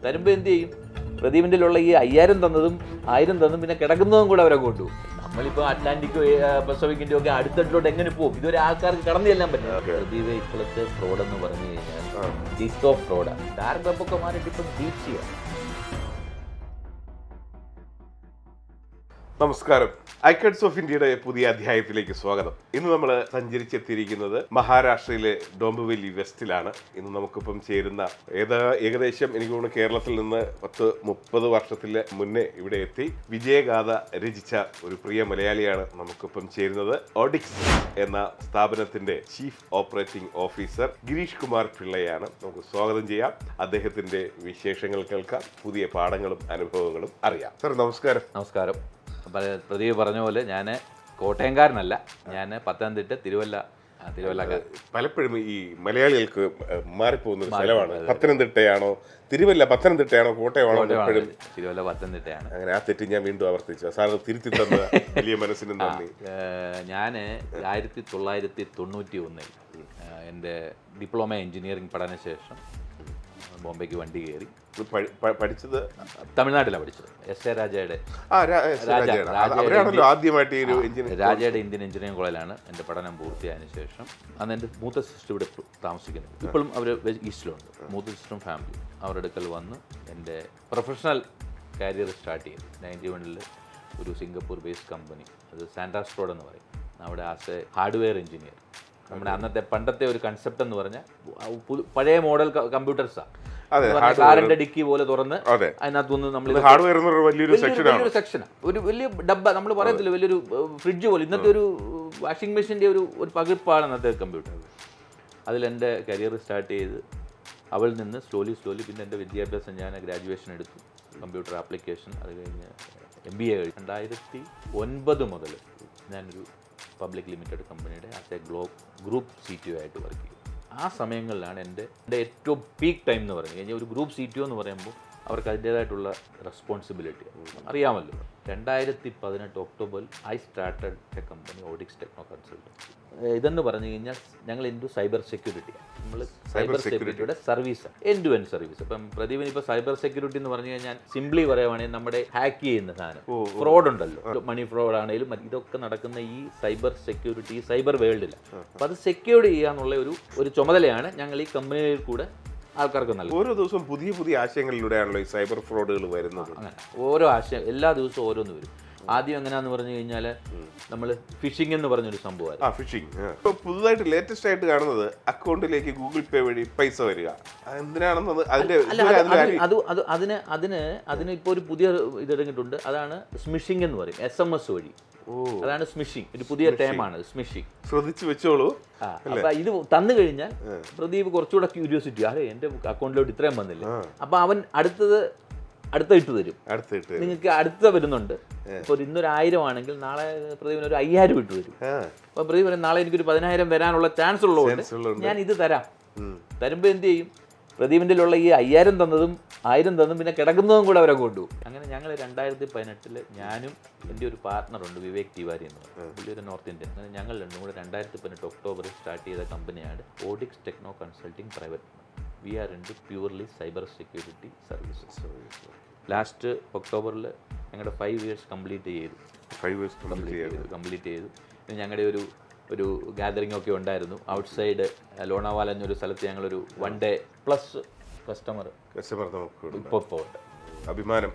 തരുമ്പോൾ എന്ത് ചെയ്യും? പ്രദീപിൻ്റെ ഉള്ള ഈ 5000 തന്നതും 1000 തന്നതും പിന്നെ കിടക്കുന്നതും കൂടെ അവരെ കൊണ്ടുപോകും. നമ്മളിപ്പോൾ അറ്റ്ലാന്റിക്കോ പസഫിക്കിൻ്റെ ഒക്കെ അടുത്തട്ടിലോട്ട് എങ്ങനെ പോകും? ഇതുവരെ ആൾക്കാർക്ക് കടന്നു ചെല്ലാൻ പറ്റില്ല. പ്രദീപ് ഇപ്പോഴത്തെ ഫ്രോഡ് എന്ന് പറഞ്ഞു കഴിഞ്ഞാൽ ജിസ്റ്റ് ഓഫ് ഫ്രോഡാണ്. ഡാർക്ക് വെബൊക്കെ മാറിയിട്ട് ഇപ്പം ഡീപ് ചെയ്യാം. നമസ്കാരം. ഐക്കൺസ് ഓഫ് ഇന്ത്യയുടെ പുതിയ അധ്യായത്തിലേക്ക് സ്വാഗതം. ഇന്ന് നമ്മൾ സഞ്ചരിച്ചെത്തിയിരിക്കുന്നത് മഹാരാഷ്ട്രയിലെ ഡോംബിവലി വെസ്റ്റിലാണ്. ഇന്ന് നമുക്കിപ്പം ചേരുന്ന ഏകദേശം എനിക്ക് തോന്നുന്നു കേരളത്തിൽ നിന്ന് 10-30 വർഷത്തിന് മുന്നേ ഇവിടെ എത്തി വിജയഗാഥ രചിച്ച ഒരു പ്രിയ മലയാളിയാണ് നമുക്കിപ്പം ചേരുന്നത്. ഓഡിക്സ് എന്ന സ്ഥാപനത്തിന്റെ chief operating officer Gireesh Kumar പിള്ളയാണ്. നമുക്ക് സ്വാഗതം ചെയ്യാം. അദ്ദേഹത്തിന്റെ വിശേഷങ്ങൾ കേൾക്കാം, പുതിയ പാഠങ്ങളും അനുഭവങ്ങളും അറിയാം. സർ നമസ്കാരം. നമസ്കാരം. പ്രദീപ് പറഞ്ഞ പോലെ ഞാൻ കോട്ടയംകാരനല്ല, ഞാൻ പത്തനംതിട്ട തിരുവല്ലക്കാരൻ. പലപ്പോഴും ഈ മലയാളികൾക്ക് മാറിപ്പോകുന്ന ഒരു സ്ഥലമാണ്. പത്തനംതിട്ടയാണോ പത്തനംതിട്ടയാണോ കോട്ടയമാണോ? തിരുവല്ല പത്തനംതിട്ടയാണ്. അങ്ങനെ ആ തെറ്റ് ഞാൻ വീണ്ടും ആവർത്തിച്ചു. സാറിന് തിരുത്തി തന്ന വലിയ മനസ്സിന് നന്ദി. ഞാൻ 1991 എൻ്റെ ഡിപ്ലോമ എഞ്ചിനീയറിംഗ് പഠനശേഷം ബോംബെക്ക് വണ്ടി കയറി. പഠിച്ചത് തമിഴ്നാട്ടിലാണ് പഠിച്ചത്. എസ്.എ. രാജയുടെ രാജയുടെ ഇന്ത്യൻ എഞ്ചിനീയറിംഗ് കോളേജിലാണ് എൻ്റെ പഠനം പൂർത്തിയായതിനു ശേഷം. അന്ന് എൻ്റെ മൂത്ത സിസ്റ്റർ ഇവിടെ താമസിക്കുന്നത്. ഇപ്പോഴും അവർ ഈസ്റ്റിലുണ്ട്. മൂത്ത സിസ്റ്ററും ഫാമിലി അവരുടെ അടുക്കൽ വന്ന് എൻ്റെ പ്രൊഫഷണൽ കരിയർ സ്റ്റാർട്ട് ചെയ്തു. 91 ഒരു സിംഗപ്പൂർ ബേസ്ഡ് കമ്പനി, അത് സാൻഡാസ്ട്രോഡ് എന്ന് പറയും. അവിടെ ആസ് എ ഹാർഡ്വെയർ എഞ്ചിനീയർ. നമ്മുടെ അന്നത്തെ പണ്ടത്തെ ഒരു കൺസെപ്റ്റ് എന്ന് പറഞ്ഞാൽ പഴയ മോഡൽ കമ്പ്യൂട്ടേഴ്സാണ്. കാറിന്റെ ഡിക്കി പോലെ തുറന്ന് അതിനകത്തുനിന്ന് നമ്മൾ വലിയൊരു സെക്ഷനാണ്, ഒരു വലിയ ഡബ്ബ, നമ്മൾ പറയത്തില്ല വലിയൊരു ഫ്രിഡ്ജ് പോലെ. ഇന്നത്തെ ഒരു വാഷിംഗ് മെഷീൻ്റെ ഒരു പകർപ്പാണ് അന്നത്തെ കമ്പ്യൂട്ടർ. അതിലെൻ്റെ കരിയർ സ്റ്റാർട്ട് ചെയ്ത് അവളിൽ നിന്ന് സ്ലോലി പിന്നെ എൻ്റെ വിദ്യാഭ്യാസം ഞാൻ ഗ്രാജുവേഷൻ എടുത്തു, കമ്പ്യൂട്ടർ ആപ്ലിക്കേഷൻ. അത് കഴിഞ്ഞ് MBA കഴിഞ്ഞു. 2009 മുതൽ ഞാനൊരു പബ്ലിക് ലിമിറ്റഡ് കമ്പനിയുടെ ആസ് എ ഗ്രൂപ്പ് CTO ആയിട്ട് വർക്ക് ചെയ്തു. ആ സമയങ്ങളിലാണ് എൻ്റെ ഏറ്റവും പീക്ക് ടൈം എന്ന് പറഞ്ഞു കഴിഞ്ഞാൽ. ഒരു ഗ്രൂപ്പ് CTO എന്ന് പറയുമ്പോൾ അവർക്ക് അതിൻ്റേതായിട്ടുള്ള റെസ്പോൺസിബിലിറ്റി അറിയാമല്ലോ. 2018 ഒക്ടോബറിൽ I started a company, Odix techno consultancy. ഇതെന്ന് പറഞ്ഞു കഴിഞ്ഞാൽ ഞങ്ങൾ സൈബർ സെക്യൂരിറ്റിയാണ്. നമ്മൾ സൈബർ സെക്യൂരിറ്റിയുടെ സർവീസാണ്, എൻഡ് ടു എൻഡ് സർവീസ്. ഇപ്പം പ്രദീപിന് ഇപ്പോൾ സൈബർ സെക്യൂരിറ്റി എന്ന് പറഞ്ഞു കഴിഞ്ഞാൽ സിംപ്ലി പറയുവാണെങ്കിൽ നമ്മുടെ ഹാക്ക് ചെയ്യുന്ന സാധനം, ഫ്രോഡ് ഉണ്ടല്ലോ, മണി ഫ്രോഡ് ആണെങ്കിലും ഇതൊക്കെ നടക്കുന്ന ഈ സൈബർ സെക്യൂരിറ്റി, ഈ സൈബർ വേൾഡിലാണ്. അപ്പം അത് സെക്യൂർ ചെയ്യുക എന്നുള്ള ഒരു ചുമതലയാണ് ഞങ്ങൾ ഈ കമ്പനിയിൽ കൂടെ ആൾക്കാർക്ക് നൽകും. ഓരോ ദിവസവും പുതിയ ആശയങ്ങളിലൂടെയാണല്ലോ ഈ സൈബർ ഫ്രോഡുകൾ വരുന്നത്. അങ്ങനെ ഓരോ ആശയം എല്ലാ ദിവസവും ഓരോന്ന് വരും. ആദ്യം എങ്ങനെയാന്ന് പറഞ്ഞു കഴിഞ്ഞാൽ നമ്മൾ ഫിഷിംഗ് എന്ന് പറഞ്ഞൊരു സംഭവമാണ്. ഫിഷിംഗ് പുതുതായിട്ട് ലേറ്റസ്റ്റ് ആയിട്ട് കാണുന്നത് അക്കൗണ്ടിലേക്ക് ഗൂഗിൾ പേ വഴി പൈസ വരിക. എന്തിനാണെന്നത് അതിന് ഇപ്പോൾ ഒരു പുതിയ ഇറങ്ങിയിട്ടുണ്ട്. അതാണ് സ്മിഷിംഗ് എന്ന് പറയും, SMS വഴി. അതാണ് സ്മിഷിംഗ്, ഒരു പുതിയ ടേമാണ് സ്മിഷിംഗ്. ശ്രദ്ധിച്ചു വെച്ചോളൂ. അപ്പൊ ഇത് തന്നു കഴിഞ്ഞാൽ പ്രദീപ് കുറച്ചുകൂടെ ക്യൂരിയോസിറ്റി, എന്റെ അക്കൗണ്ടിലോട്ട് ഇത്രയും വന്നില്ല. അപ്പൊ അവൻ അടുത്ത ഇട്ട് തരും. നിങ്ങൾക്ക് അടുത്ത വരുന്നുണ്ട്. ഇപ്പോൾ ഇന്നൊരു 1000 ആണെങ്കിൽ നാളെ പ്രദീപിന് ഒരു 5000 ഇട്ട് തരും. അപ്പൊ പ്രദീപ് പറയും നാളെ എനിക്കൊരു 10000 വരാനുള്ള ചാൻസ് ഉള്ളതുകൊണ്ട് ഞാൻ ഇത് തരുമ്പോൾ എന്ത് ചെയ്യും? പ്രദീപിൻ്റെ ഉള്ള ഈ 5000 തന്നതും 1000 തന്നതും പിന്നെ കിടക്കുന്നതും കൂടെ അവരെ കൊണ്ടുപോകും. അങ്ങനെ ഞങ്ങൾ 2018 ഞാനും എൻ്റെ ഒരു പാർട്ണറുണ്ട്, വിവേക് തിവാരി എന്ന് പറയും, വലിയൊരു നോർത്ത് ഇന്ത്യൻ. അങ്ങനെ ഞങ്ങൾ രണ്ടും കൂടെ 2018 ഒക്ടോബറിൽ സ്റ്റാർട്ട് ചെയ്ത കമ്പനിയാണ് Odix techno consulting private. We are into purely cyber security services. Last ഒക്ടോബറിൽ ഞങ്ങളുടെ 5 years കംപ്ലീറ്റ് ചെയ്തു. ഞങ്ങളുടെ ഒരു ഗാദറിംഗ് ഒക്കെ ഉണ്ടായിരുന്നു ഔട്ട്സൈഡ് ലോണാവാല എന്നൊരു സ്ഥലത്ത്. ഞങ്ങളൊരു 1 day പ്ലസ് കസ്റ്റമർ ഇപ്പോൾ പോകട്ടെ. അഭിമാനം.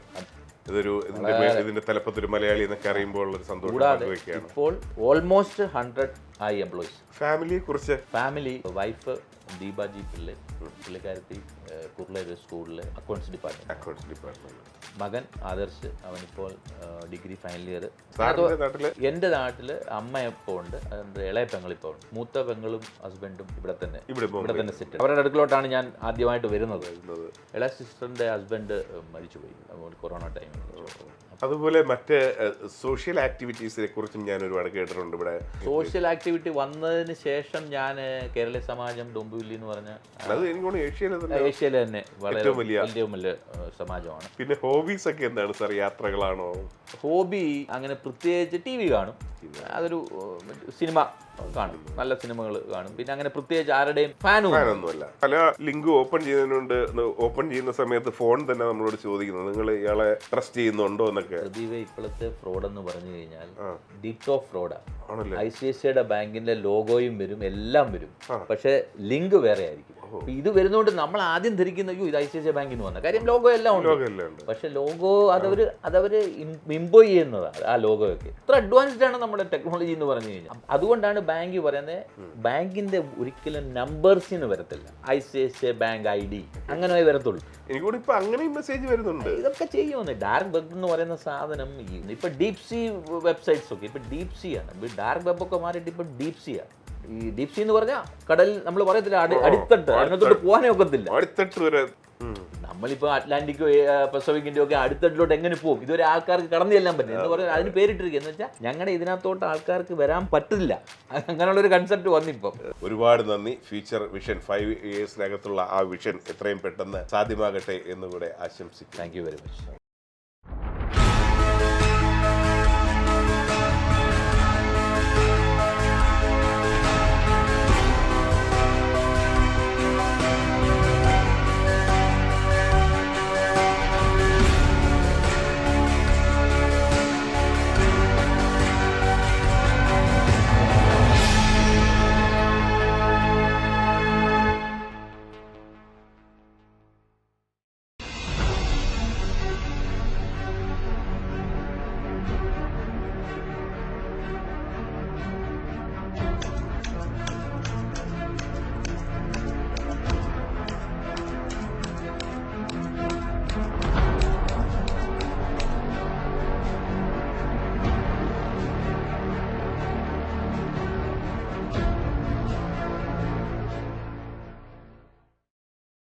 ഇതിന്റെ തലപ്പത്തൊരു മലയാളി എന്നൊക്കെ അറിയുമ്പോൾ ഒരു സന്തോഷം. ഇപ്പോൾ ഓൾമോസ്റ്റ് 100 ആയി എംപ്ലോയീസ്. ഫാമിലിയെ കുറിച്ച്? ഫാമിലി, വൈഫ് ദീപാജി പിള്ളെ, പുള്ളിക്കാരത്തി കുർള സ്കൂളിലെ അക്കൗണ്ട്സ് ഡിപ്പാർട്ട്മെന്റ്. മകൻ ആദർശ്, അവനിപ്പോൾ ഡിഗ്രി ഫൈനൽ ഇയർ. എൻ്റെ നാട്ടില് അമ്മ ഇപ്പോൾ ഉണ്ട്, ഇളയ പെങ്ങളിപ്പോൾ ഉണ്ട്. മൂത്ത പെങ്ങളും ഹസ്ബൻഡും ഇവിടെ തന്നെ സെറ്റ്. അവരുടെ അടുക്കളോട്ടാണ് ഞാൻ ആദ്യമായിട്ട് വരുന്നത്. ഇളയ സിസ്റ്ററിന്റെ ഹസ്ബൻഡ് മരിച്ചുപോയി കൊറോണ ടൈമിൽ. അതുപോലെ മറ്റ് സോഷ്യൽ ആക്ടിവിറ്റീസിനെ കുറിച്ചും ഞാൻ ഒരുപാട് കേട്ടിട്ടുണ്ട്. ഇവിടെ സോഷ്യൽ ആക്ടിവിറ്റി വന്നതിന് ശേഷം ഞാൻ കേരള സമാജം ഡോംബിവലി എന്ന് പറഞ്ഞ ഏഷ്യയിലെ തന്നെ വളരെ വലിയ സമാജമാണ്. പിന്നെ ഹോബീസ് ഒക്കെ എന്താണ് സാർ? യാത്രകളാണോ? ഹോബി അങ്ങനെ പ്രത്യേകിച്ച് TV കാണും. അതൊരു സിനിമ കാണും, നല്ല സിനിമകൾ കാണും. പിന്നെ അങ്ങനെ പ്രത്യേകിച്ച് ആരുടെയും ഫാനും ഒന്നുമല്ല. പല ലിങ്ക് ഓപ്പൺ ചെയ്യുന്നതിനുണ്ട്. ഓപ്പൺ ചെയ്യുന്ന സമയത്ത് ഫോൺ തന്നെ നമ്മളോട് ചോദിക്കുന്നത് നിങ്ങൾ ഇയാളെ ട്രസ്റ്റ് ചെയ്യുന്നുണ്ടോ എന്നൊക്കെ. പ്രതിഭ ഇപ്പോഴത്തെ ഫ്രോഡ് എന്ന് പറഞ്ഞു കഴിഞ്ഞാൽ ഡിറ്റോ ഫ്രോഡാണ്. ആണല്ലേ? ICICIയുടെ ബാങ്കിന്റെ ലോഗോയും വരും, എല്ലാം വരും, പക്ഷെ ലിങ്ക് വേറെ ആയിരിക്കും. ഇത് വരുന്നതുകൊണ്ട് നമ്മൾ ആദ്യം ധരിക്കുന്ന ഇത് ICICI ബാങ്കിൽ നിന്ന് വന്ന കാര്യം. ലോഗോ എല്ലാം ഉണ്ട്, പക്ഷെ ലോഗോ അതവര് ഇമ്പോയ് ചെയ്യുന്നതാണ്. ആ ലോഗോ ഒക്കെ ഇത്ര അഡ്വാൻസ്ഡ് ആണ് നമ്മുടെ ടെക്നോളജി എന്ന് പറഞ്ഞു കഴിഞ്ഞാൽ. അതുകൊണ്ടാണ് ബാങ്ക് പറയുന്നത് ബാങ്കിന്റെ ഒരിക്കലും നമ്പേഴ്സിന് വരത്തില്ല. ICICI ബാങ്ക് ID അങ്ങനെ വരത്തുള്ളൂ. എനിക്കൂടെ ഇപ്പൊ അങ്ങനെയും മെസ്സേജ് വരുന്നുണ്ട്. ഇതൊക്കെ ചെയ്യുമെന്ന്. ഡാർക്ക് വെബ് എന്ന് പറയുന്ന സാധനം ഇപ്പൊ ഡീപ് സീ വെബ്സൈറ്റ്സ് ഒക്കെ ഇപ്പൊ ഡീപ് സീ ആണ്. ഡാർക്ക് വെബ് ഒക്കെ മാറിയിട്ട് ഇപ്പൊ ഡീപ് സീ ആണ്. ഈ ഡീപ് സീ എന്ന് പറഞ്ഞാൽ കടലിൽ നമ്മൾ പറയത്തില്ല അടിത്തട്ട്, അതിനകത്തോട്ട് പോകാനേ ഒക്കത്തില്ല. അടിത്തട്ട് വരെ നമ്മളിപ്പോ അറ്റ്ലാന്റിക്കോ പസഫിക്കിന്റെ ഒക്കെ അടുത്തട്ടിലോട്ട് എങ്ങനെ പോകും? ഇതുവരെ ആൾക്കാർക്ക് കടന്നു ചെല്ലാൻ പറ്റില്ല എന്ന് പറഞ്ഞാൽ അതിന് പേരിട്ടിരിക്കുക. എന്ന് വെച്ചാൽ ഞങ്ങളുടെ ഇതിനകത്തോട്ട് ആൾക്കാർക്ക് വരാൻ പറ്റില്ല. അങ്ങനെയുള്ളൊരു കൺസെപ്റ്റ് വന്നിപ്പം. ഒരുപാട് നന്ദി. ഫ്യൂച്ചർ വിഷൻ 5 yearsനകത്തുള്ള ആ വിഷൻ എത്രയും പെട്ടെന്ന് സാധ്യമാകട്ടെ എന്നുകൂടെ ആശംസിക്കുന്നു. Thank you very much.